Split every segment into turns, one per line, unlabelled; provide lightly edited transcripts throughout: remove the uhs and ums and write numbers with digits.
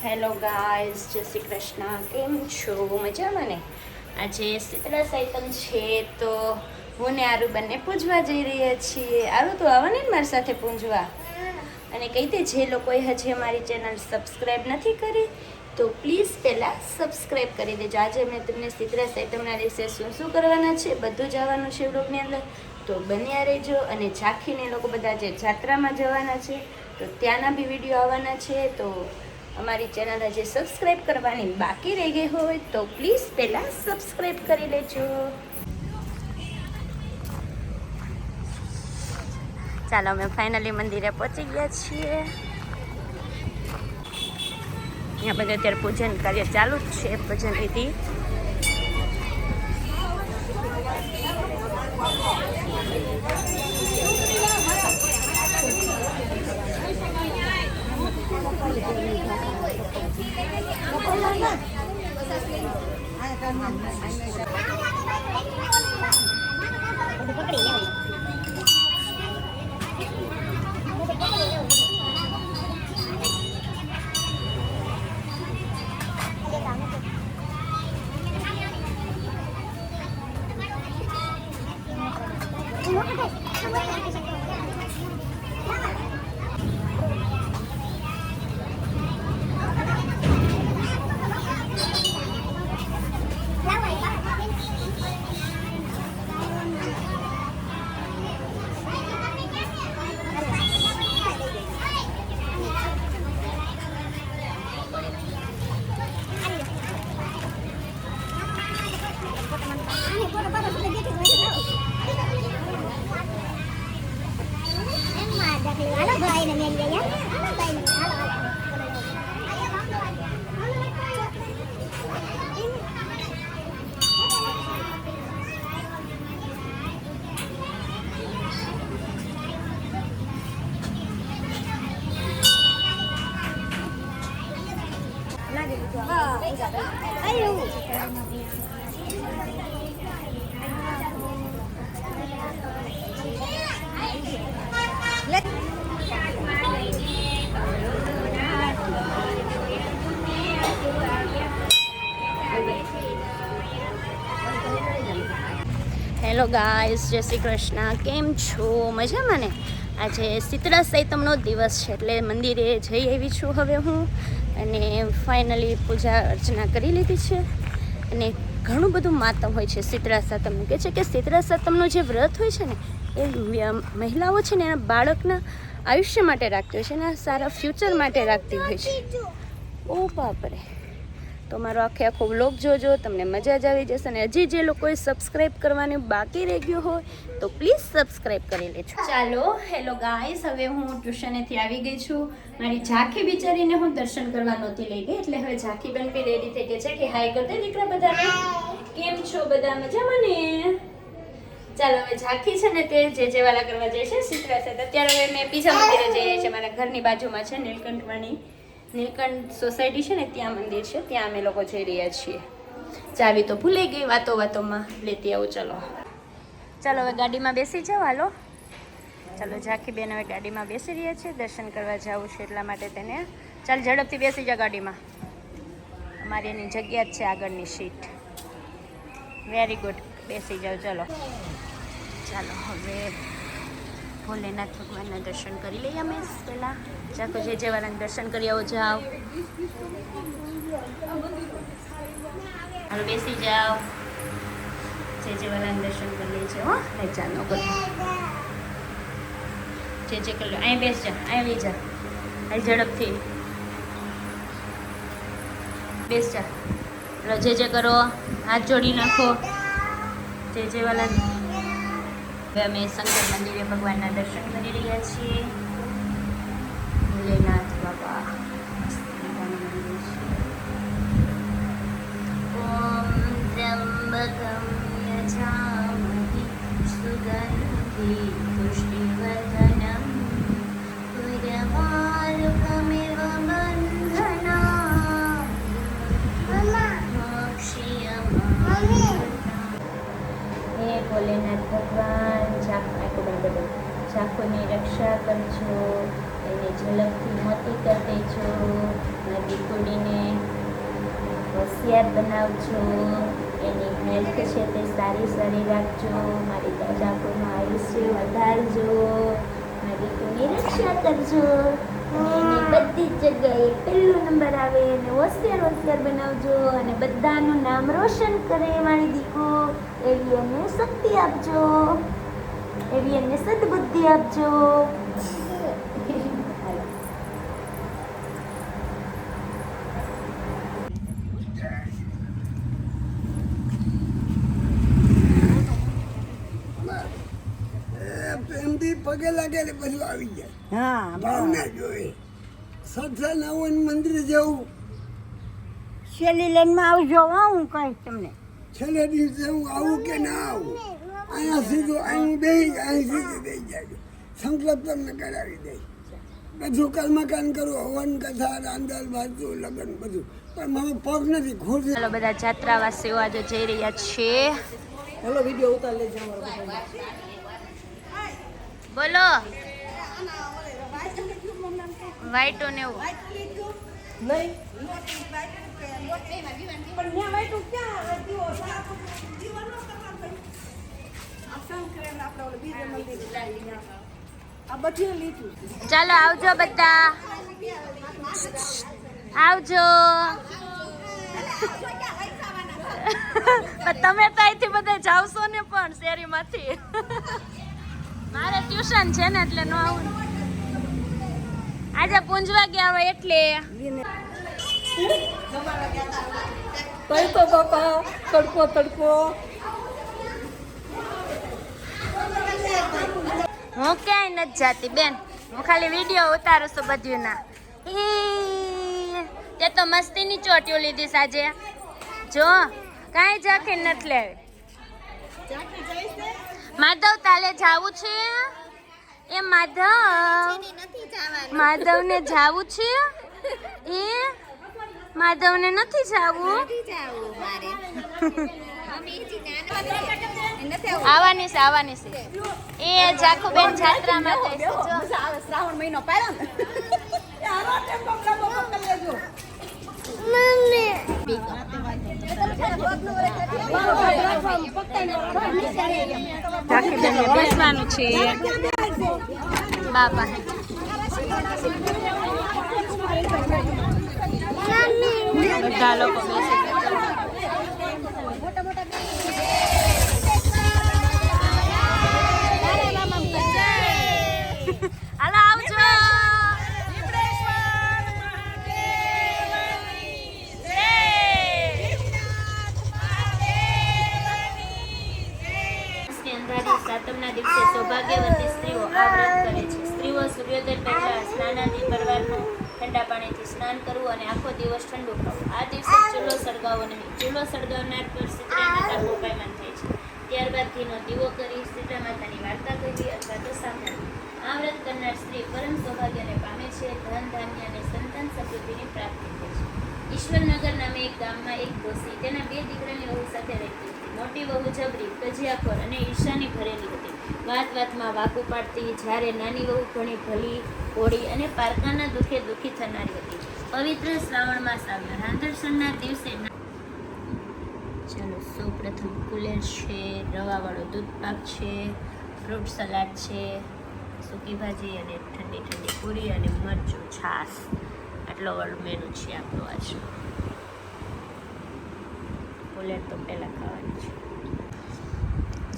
Hello guys, જય શ્રી કૃષ્ણ. કેમ છો? મજામાં ને? આજે શીતળા સાતમ છે તો હું ને આરુ બંને પૂજવા જઈ રહ્યા છીએ. આરુ તો આવવાની ને મારી સાથે પૂજવા. અને કહી દે, જે લોકોએ હજી અમારી ચેનલ સબસ્ક્રાઈબ નથી કરી તો પ્લીઝ પહેલાં સબસ્ક્રાઈબ કરી દેજો. આજે મેં તમને શીતળા સાતમના દિવસે શું શું કરવાના છે બધું જ આવવાનું છે વ્લોગની અંદર, તો બન્યા રહેજો. અને ઝાંખીને લોકો બધા જે જાત્રામાં જવાના છે તો ત્યાંના બી વિડીયો આવવાના છે. તો અમારી ચેનલ હજી સબસ્ક્રાઈબ કરવાની બાકી રહી ગઈ હોય તો પ્લીઝ પહેલાં સબસ્ક્રાઈબ કરી લેજો. ચાલો, અમે ફાઇનલી મંદિરે પહોંચી ગયા છીએ. અહીંયા બધે અત્યારે પૂજન કાર્ય ચાલુ જ છે, ભજન વિધિ. હેલો ગાઈઝ, જય શ્રી કૃષ્ણ. કેમ છો? મજામાં ને? આજે શીતળા સાતમનો દિવસ છે એટલે મંદિરે જઈ આવી છું હવે હું. અને ફાઇનલી પૂજા અર્ચના કરી લીધી છે. અને ઘણું બધું માતમ હોય છે શીતળા સાતમનું. કહે છે કે શીતળા સાતમનું જે વ્રત હોય છે ને એ મહિલાઓ છે ને એના બાળકના આયુષ્ય માટે રાખતી હોય છે, એના સારા ફ્યુચર માટે રાખતી હોય છે. ઓ બાપરે! તો મારો આખો વ્લોગ જોજો, તમને મજા જ આવી જશે. અને હજી જે લોકોએ સબસ્ક્રાઈબ કરવાનું બાકી રહી ગયું હોય તો પ્લીઝ સબસ્ક્રાઈબ કરી લેજો. ચાલો, હેલો ગાઈસ, હવે હું ટ્યુશનેથી આવી ગઈ છું. મારી ઝાંખી બિચારીને હું દર્શન કરવા નહોતી લઈ ગઈ એટલે હવે ઝાંખી બેન બી રેડી થઈ ગઈ છે કે હાય કરતે દીકરા બધાને. કેમ છો બધા? મજામાં ને? ચાલો, હવે ઝાંખી છે ને તે જે વાલા કરવા જાય છે શીતળા સાતમ. અત્યારે હવે મેં બીજા મંદિરે જઈએ છીએ. મારા ઘરની બાજુમાં છે નીલકંઠ સોસાયટી છે ને, ત્યાં મંદિર છે, ત્યાં અમે લોકો જઈ રહ્યા છીએ. ચાવી તો ભૂલાઈ ગઈ, વાતોમાં લેતી આવું. ચાલો હવે ગાડીમાં બેસી જાઓ. હાલો, ચાલો ઝાંખી બેન હવે ગાડીમાં બેસી રહ્યા છે. દર્શન કરવા જવું છે એટલા માટે તેને. ચાલ ઝડપથી બેસી જા ગાડીમાં. અમારી એની જગ્યા જ છે આગળની સીટ. વેરી ગુડ, બેસી જાઓ. ચાલો હવે ભોલેનાથ ભગવાનના દર્શન કરી લઈએ અમે પહેલાં. ચાકો જે વાળાને દર્શન કરી આવો. જાઓ, હાલો બેસી જાઓ. જે વાળાને દર્શન કરી લઈએ છે. હો નહીં, ચાલો કરો જે કરી લો. અહીં બેસ જા, અહીં આવી જા. અહીં ઝડપથી બેસ જા. જે કરો, હાથ જોડી નાખો. જે વાળાને. હવે અમે શંકર મંદિરે ભગવાનના દર્શન કરી રહ્યા છીએ. ભોલેનાથ બાબા ઓમ ત્ર્યંબકમ યજામહે સુગંધિ પુષ્ટિવર્ધનમ પુર્યમારુકમિવ બંધનાય મોક્ષિયમામૃતમ. હે ભોલેનાથ ભગવાન, ઝાંખોની રક્ષા કરજો, એને ઝલકથી મોતી કરી દેજો. દીકરીને હોશિયાર બનાવજો, એની હેલ્થ છે તે સારી રાખજો, મારી દાદાપુરનું આયુષ્ય વધારજો, મારી દીકરીની રક્ષા કરજો, અને એની બધી જ જગ્યાએ પહેલો નંબર આવે અને હોશિયાર બનાવજો અને બધાનું નામ રોશન કરે મારી દીકો. એવી એને શક્તિ આપજો, એવી એને સદબુદ્ધિ આપજો.
પ્રેમથી પગે લાગે ને બધું આવી જાય. હા, ભાવના જોઈએ. સત્સંગ આવું મંદિર જવું.
છેલ્લી લાઈનમાં આવજો. હું કહીશ તમને
છેલ્લે દિવસે હું આવું કે ના આવું, અહીંયા સીધું અહીં અહીં સીધું દઈ જાય. સંકલ્પ તમને કરાવી દે. બધું કર્મકાંડ કરું, હવન કથા રાંધણ ભાતું લગ્ન બધું, પણ મારો પગ નથી ખોટી.
ચાલો બધા જાત્રાવાસીઓ આજે જઈ રહ્યા છે.
હેલો, વિડીયો ઉતાર લેજો.
બોલો વાઈટો ને એવું
નહીં
ચાલો આવજો બધા, આવજો. તમે તો અહીંથી બધા જાવશો ને પણ શેરીમાંથી. મારે ટ્યુશન છે ને એટલે ન આવું. આજે પૂંજવા ગયા હોય એટલે
તડકો બાપા, તડકો
હું ક્યાંય નથી જાતી બેન, હું ખાલી વિડીયો ઉતારું છું બધું ના. તે તો મસ્તીની ચોટીઓ લીધી સાજે. જો કાંઈ ઝાંખી નથી લેવી. માધવ તાલે જાવું છે? એ માધવને જાવું છે? એ માધવને નથી જાવું? આવવાની છે. એ જાખુબેન જાત્રામાં ગઈ છે. જો
શ્રાવણ મહિનો પાડ્યો ને
જાખુબેનને બેસવાનું છે બાપા. બધા લોકો બેસે. હાલો આવજો. સાતમના દિવસે સૌભાગ્યવતી સ્ત્રીઓ આ વ્રત કરે છે. સ્ત્રીઓ સૂર્યોદય પહેલા સ્નાનાદિ કરવાનું, ઠંડા પાણીથી સ્નાન કરવું અને આખો દિવસ ઠંડુ ખાવું. આ દિવસે ચૂલો સળગાવવો નહીં. ચૂલો સળગાવનાર પર શીતળા માતા કોપાયમાન થાય છે. ત્યારબાદ ઘીનો દીવો કરી શીતળા માતાની વાર્તા કહેવી અથવા તો સાંભળવી. આ વ્રત કરનાર સ્ત્રી પરમ સૌભાગ્યને પામે છે. ધન ધાન્ય અને સંતાન સમૃદ્ધિની પ્રાપ્તિ થાય છે. ઈશ્વરનગર નામે એક ગામમાં એક ડોસી તેના 2 દીકરાની વહુ સાથે રહેતી હતી. મોટી વહુ જબરી, કજિયાખોર અને ઈર્ષાની ભરેલી હતી. વાતમાં વાકું પાડતી, જ્યારે નાની વહુ ઘણી ભલી, ભોળી અને પારકાના દુઃખે દુઃખી થનારી હતી. પવિત્ર શ્રાવણ માસ આવ્યો. રાંધણસરના દિવસે ચાલો સૌપ્રથમ કુલેર છે, રવાવાળો દૂધ પાક છે, ફ્રૂટ સલાડ છે, સૂકી ભાજી અને ઠંડી પૂરી અને મરચું, છાશ. આટલો વાળું મેનુ છે આપણો આજ. કુલેર તો પહેલાં ખાવાની છે.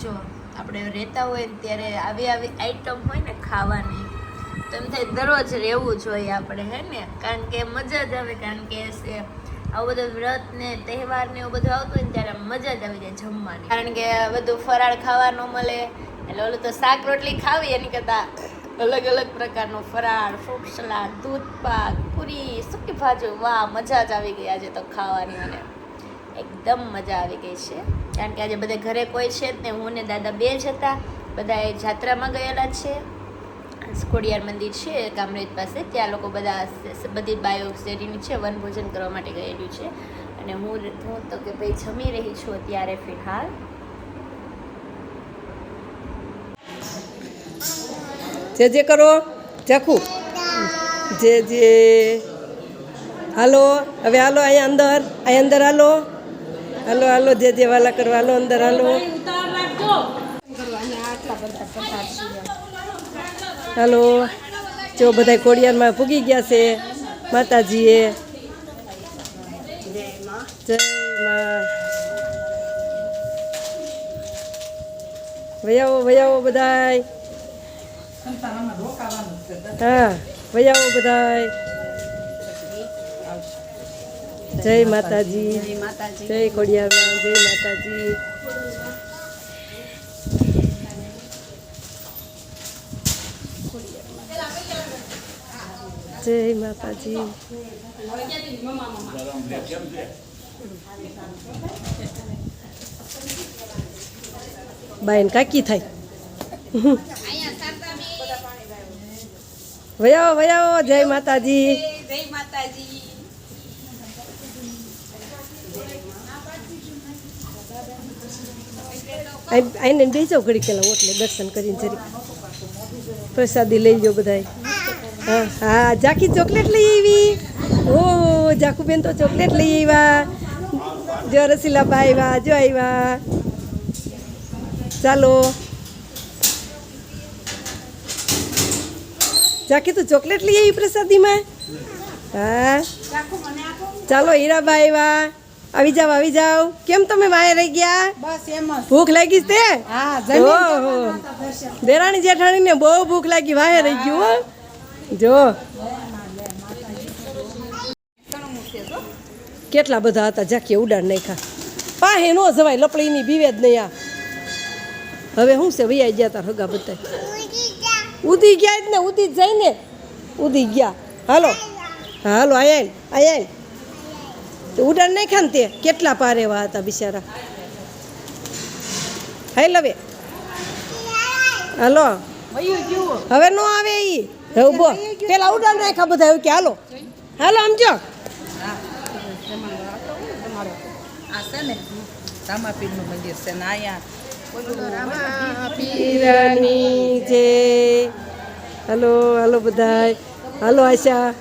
જો આપણે રહેતા હોય ને ત્યારે આવી આઈટમ હોય ને ખાવાની, તો એમ થાય દરરોજ રહેવું જોઈએ આપણે, હે ને? કારણ કે મજા જ આવે. કારણ કે આવું બધું વ્રત ને તહેવાર ને એવું બધું આવતું હોય ને ત્યારે મજા જ આવી જાય જમવાની. કારણ કે બધું ફરાળ ખાવા ન મળે, એટલે ઓલું તો શાક રોટલી ખાવી એની કરતાં અલગ અલગ પ્રકારનું ફરાળ, ફ્રૂટ સલાડ, દૂધ પાક, પૂરી, સૂકી ભાજી. વાહ, મજા જ આવી ગઈ આજે તો ખાવાની. મને એકદમ મજા આવી ગઈ છે. કારણ કે આજે બધા ઘરે કોઈ છે જ ને, હું ને દાદા 2 જ હતા. બધા એ જાત્રામાં ગયેલા છે. ખોડિયાર મંદિર છે કામરેજ પાસે, ત્યાં લોકો બધી બાયો શેરીની છે વનભોજન કરવા માટે ગયેલું છે. અને હું તો કે ભાઈ જમી રહી છું અત્યારે ફિલહાલ.
જે કરો જાખું, જે
હાલો હવે હાલો અહીંયા અંદર હાલો હાલો હાલો જે વાલા કરવા હાલો અંદર હાલો હાલો જો બધા ખોડિયારમાં પૂગી ગયા છે માતાજીએ જય માં વયાવો બધાય હા વયાવો બધાય જય માતાજી જય ખોડિયારમાં જય માતાજી જય માતાજી બાયન કાકી થાય વયાવો જય માતાજી આઈને બેસો ઘડી પેલા ઓટલે દર્શન કરીને જરી પ્રસાદી લઈ જાઓ બધાય હા હા જાકી ચોકલેટ લઈ આવી ઓહો જાકુબેન તો ચોકલેટ લઈ આવ્યા જો રસીલાબા આવ્યા જો આવ્યા ચાલો જાકી તું ચોકલેટ લઈ આવી પ્રસાદીમાં હા ચાલો હીરાબા આવ્યા આવી જાવ કેમ તમે વાય રહી ગયા
બસ એમ જ
ભૂખ લાગી છે તે
હા
ઓહો દેરાણી જેઠાણીને બહુ ભૂખ લાગી વાય રહી ગયું હો જો કેટલા બધા હતા જાકીએ ઉડાડ નાખ્યા પાહે નો જવાય લપડીની બીવે જ નહીં આ હવે શું છે વૈયા ગયા તાર હગા બધા ઉદી ગયા જ ને ઉદી જ જાય ને ઉદી ગયા હાલો હાલો આયા ઉડાડ નાખ્યા ને તે કેટલા પારેવા હતા બિચારા હાય લવે હાલો હવે નો આવે ઈ હવે ઉભો પેલા ઉડાડ નાખ્યા બધા એવું કે હાલો હાલો સમજો
રામાપીરનું મંદિર છે ને અહીંયા
પીરાની જય હાલો હાલો બધાય હાલો આશા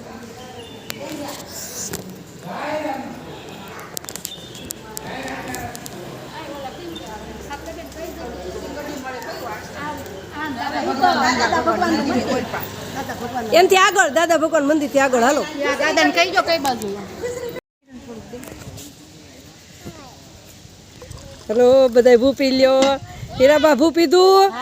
એનથી આગળ દાદા ભગવાન મંદિર થી આગળ હાલો
દાદાને કહી દો કઈ બાજુ
હલો બધા ભૂ પી લ્યો હીરાબા ભૂ પીધું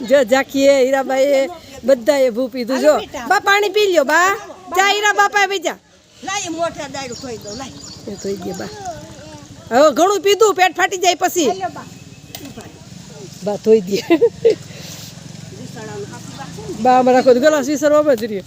જો જાખીએ હીરાબાએ બધાએ ભૂ પીધું જો બા પાણી પી લ્યો બા જા હીરા બાપા બીજા
લાય મોટા દાડું થોઈ દો લાય
એ થઈ ગયા બા હવે ઘણું પીધું પેટ ફાટી જાય પછી બા ધોઈ દે બા અમારા કોઈ ગલાસ વિસરવા જ રહીએ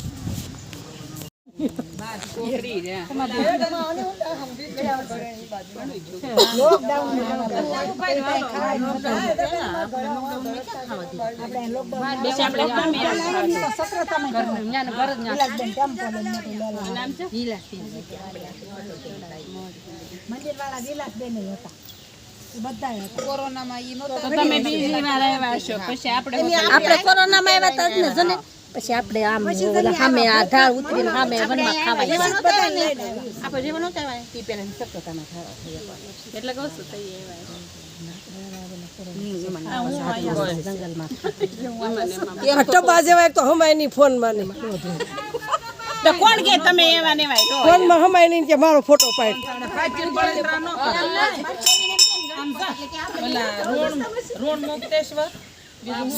આપણે કોરોનામાં આવ્યા હતા ને જો ને પછી આપણે આમ સામે આ ઢાળ ઉતરીને સામે વનમાં ખાવાય આપણે જેવા ન કહેવાય તે પેલા સક્રતામાં ખાવા એટલે કહું છું તઈ
ટબા જેવા એક તો હમાય ની ફોન માં ને
તો કોણ કે તમે એવા નેવાય તો
ફોન માં હમાય ની કે મારો ફોટો પાડ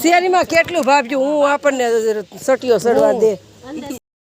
શેરીમાં કેટલું ભાવ્યું હું આપણને સટીઓ સડવા દે